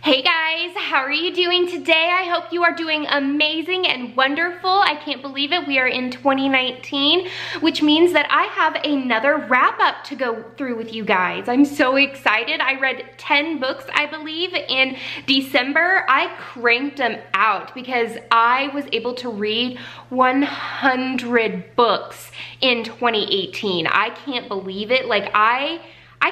Hey guys, how are you doing today? I hope you are doing amazing and wonderful. I can't believe it. We are in 2019, which means that I have another wrap up to go through with you guys. I'm so excited. I read 10 books, I believe, in December. I cranked them out because I was able to read 100 books in 2018. I can't believe it. Like I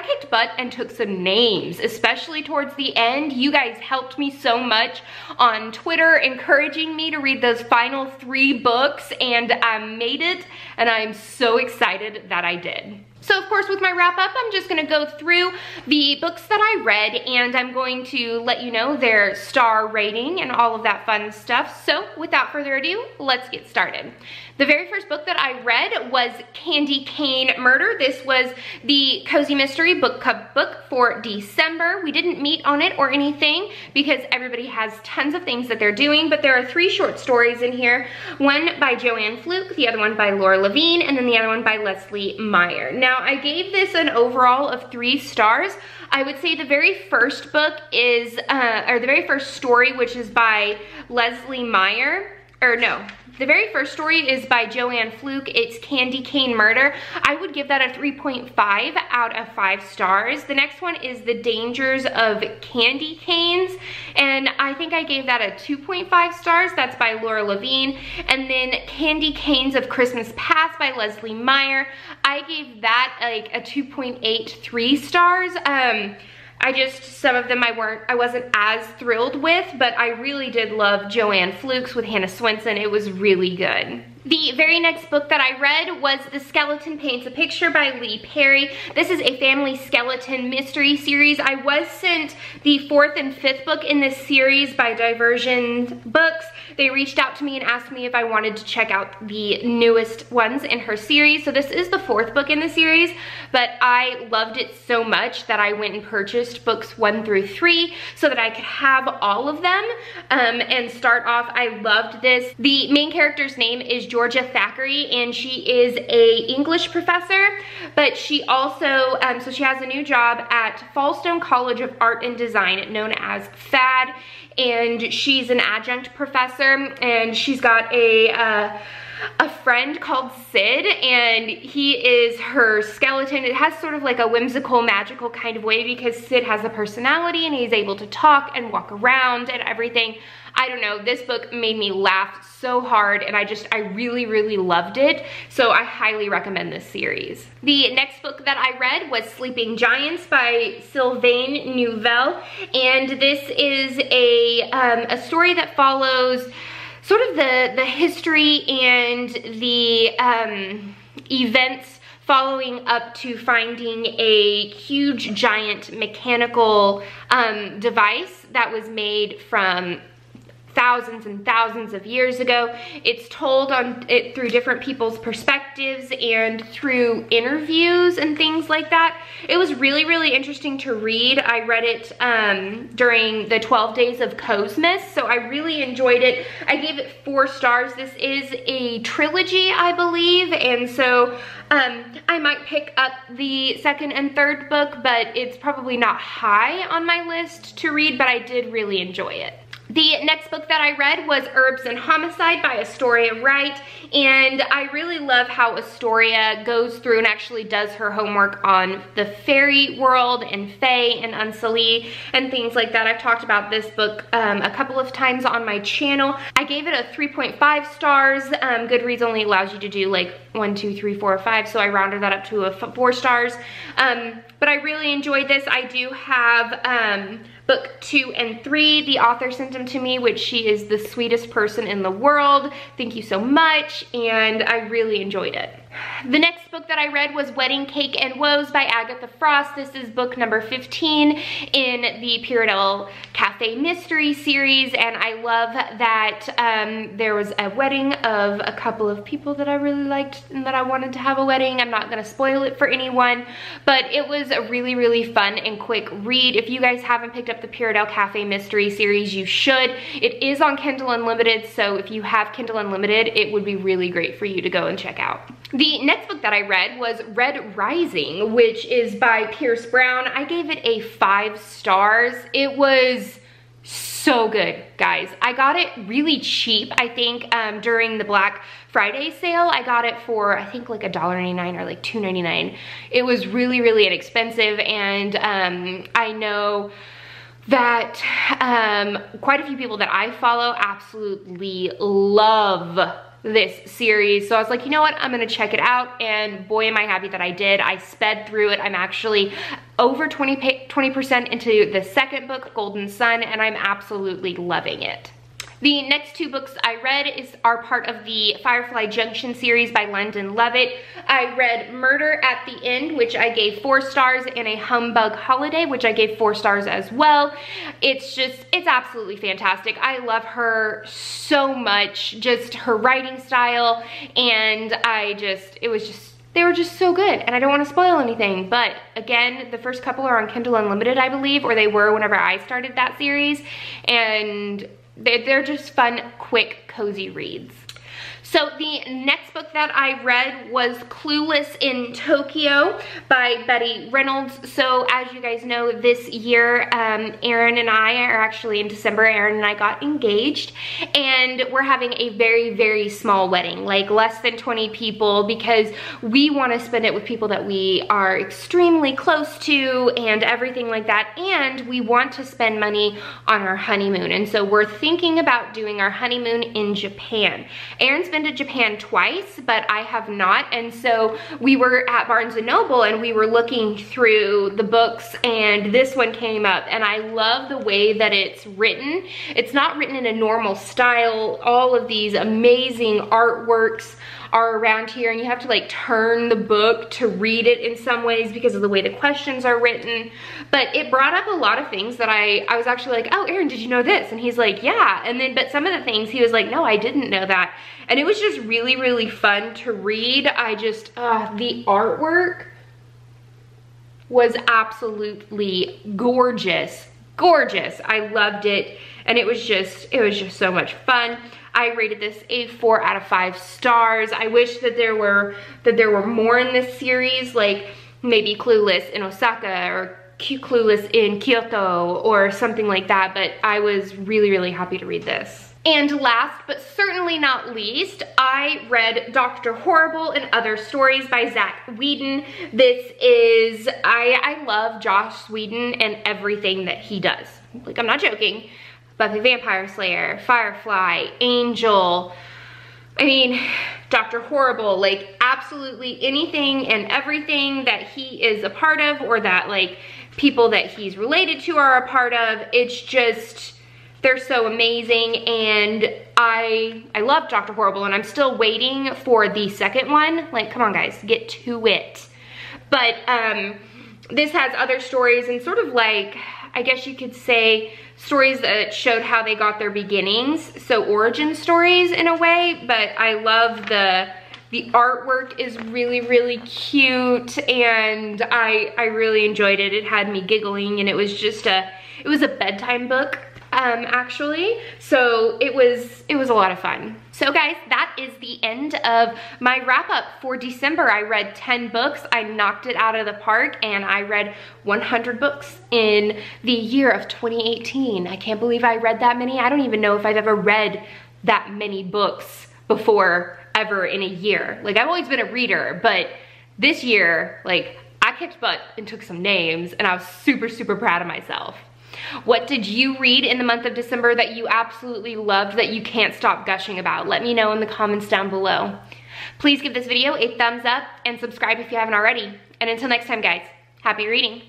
kicked butt and took some names, especially towards the end. You guys helped me so much on Twitter, encouraging me to read those final 3 books, and I made it, and I'm so excited that I did. So of course, with my wrap up, I'm just gonna go through the books that I read, and I'm going to let you know their star rating and all of that fun stuff. So without further ado, let's get started. The very first book that I read was Candy Cane Murder. This was the Cozy Mystery Book Club book for December. We didn't meet on it or anything because everybody has tons of things that they're doing, but there are 3 short stories in here. One by Joanne Fluke, the other one by Laura Levine, and then the other one by Leslie Meyer. Now, I gave this an overall of 3 stars. I would say the very first book is, or the very first story, which is by Leslie Meyer, or no, the very first story is by Joanne Fluke. It's Candy Cane Murder. I would give that a 3.5 out of 5 stars. The next one is The Dangers of Candy Canes, and I think I gave that a 2.5 stars. That's by Laura Levine. And then Candy Canes of Christmas Past by Leslie Meyer. I gave that like a 2.83 stars. Some of them I wasn't as thrilled with, but I really did love Joanne Fluke's with Hannah Swenson. It was really good. The very next book that I read was The Skeleton Paints a Picture by Leigh Perry. This is a family skeleton mystery series. I was sent the 4th and 5th book in this series by Diversion Books. They reached out to me and asked me if I wanted to check out the newest ones in her series. So this is the 4th book in the series, but I loved it so much that I went and purchased books 1 through 3 so that I could have all of them and start off. I loved this. The main character's name is Georgia Thackeray, and she is a English professor, but she also, so she has a new job at Fallstone College of Art and Design, known as FAD, and she's an adjunct professor, and she's got a friend called Sid, and he is her skeleton. It has sort of like a whimsical, magical kind of way because Sid has a personality and he's able to talk and walk around and everything. I don't know, this book made me laugh so hard, and I really, really loved it. So I highly recommend this series. The next book that I read was Sleeping Giants by Sylvain Neuvel, and this is a story that follows sort of the history and the events following up to finding a huge giant mechanical device that was made from thousands and thousands of years ago. It's told through different people's perspectives and through interviews and things like that. It was really, really interesting to read. I read it during the 12 days of Cosmas, so I really enjoyed it. I gave it 4 stars. This is a trilogy, I believe, and so I might pick up the 2nd and 3rd book, but it's probably not high on my list to read, but I did really enjoy it. The next book that I read was Herbs and Homicide by Astoria Wright, and I really love how Astoria goes through and actually does her homework on the fairy world and fae and Unsully and things like that. I've talked about this book a couple of times on my channel. I gave it a 3.5 stars. Goodreads only allows you to do like 1, 2, 3, 4, 5, so I rounded that up to a 4 stars. But I really enjoyed this. I do have book 2 and 3. The author sent them to me, which she is the sweetest person in the world. Thank you so much, and I really enjoyed it. The next book that I read was Wedding Cake and Woes by Agatha Frost. This is book number 15 in the Peridale Cafe Mystery series, and I love that there was a wedding of a couple of people that I really liked and that I wanted to have a wedding. I'm not gonna spoil it for anyone, but it was a really, really fun and quick read. If you guys haven't picked up the Peridale Cafe Mystery series, you should. It is on Kindle Unlimited, so if you have Kindle Unlimited, it would be really great for you to go and check out. The next book that I read was Red Rising, which is by Pierce Brown. I gave it a 5 stars. It was so good, guys. I got it really cheap. I think during the Black Friday sale, I got it for, I think like $1.99 or like $2.99. It was really, really inexpensive, and I know that quite a few people that I follow absolutely love this series. So I was like, you know what, I'm gonna check it out, and boy am I happy that I did. I sped through it. I'm actually over 20% into the second book, Golden Sun, and I'm absolutely loving it. The next two books I read are part of the Firefly Junction series by Lovett. I read Murder at the End, which I gave 4 stars, and A Humbug Holiday, which I gave 4 stars as well. It's absolutely fantastic. I love her so much, just her writing style, and they were just so good, and I don't want to spoil anything, but again, the first couple are on Kindle Unlimited, I believe, or they were whenever I started that series, and they're just fun, quick, cozy reads. So the next book that I read was Clueless in Tokyo by Reynolds. So as you guys know, this year, Aaron and I are actually in December, Aaron and I got engaged, and we're having a very, very small wedding, like less than 20 people, because we want to spend it with people that we are extremely close to and everything like that, and we want to spend money on our honeymoon. And so we're thinking about doing our honeymoon in Japan. Aaron's been to Japan twice, but I have not, and so we were at Barnes & Noble and we were looking through the books, and this one came up, and I love the way that it's written. It's not written in a normal style. All of these amazing artworks are around here, and you have to like turn the book to read it in some ways because of the way the questions are written. But it brought up a lot of things that I was actually like, oh, Aaron, did you know this? And he's like, yeah. And then, but some of the things he was like, no, I didn't know that. And it was just really, really fun to read. The artwork was absolutely gorgeous. Gorgeous. I loved it. And it was just so much fun. I rated this a 4 out of 5 stars. I wish that there were more in this series, like maybe Clueless in Osaka or Clueless in Kyoto or something like that, but I was really, really happy to read this. And last but certainly not least, I read Dr. Horrible and Other Stories by Zach Whedon. I love Joss Whedon and everything that he does. Like, I'm not joking. Buffy Vampire Slayer, Firefly, Angel, I mean, Dr. Horrible, like absolutely anything and everything that he is a part of, or that like people that he's related to are a part of. It's just, they're so amazing, and I love Dr. Horrible, and I'm still waiting for the second one. Like, come on guys, get to it. But this has other stories and sort of like, I guess you could say, stories that showed how they got their beginnings, so origin stories in a way. But I love the artwork is really, really cute, and I really enjoyed it. It had me giggling, and it was just a bedtime book, actually. So it was a lot of fun. So guys, that is the end of my wrap up for December. I read 10 books, I knocked it out of the park, and I read 100 books in the year of 2018. I can't believe I read that many. I don't even know if I've ever read that many books before ever in a year. Like, I've always been a reader, but this year, like, I kicked butt and took some names, and I was super, super proud of myself. What did you read in the month of December that you absolutely loved, that you can't stop gushing about? Let me know in the comments down below. Please give this video a thumbs up and subscribe if you haven't already. And until next time, guys, happy reading.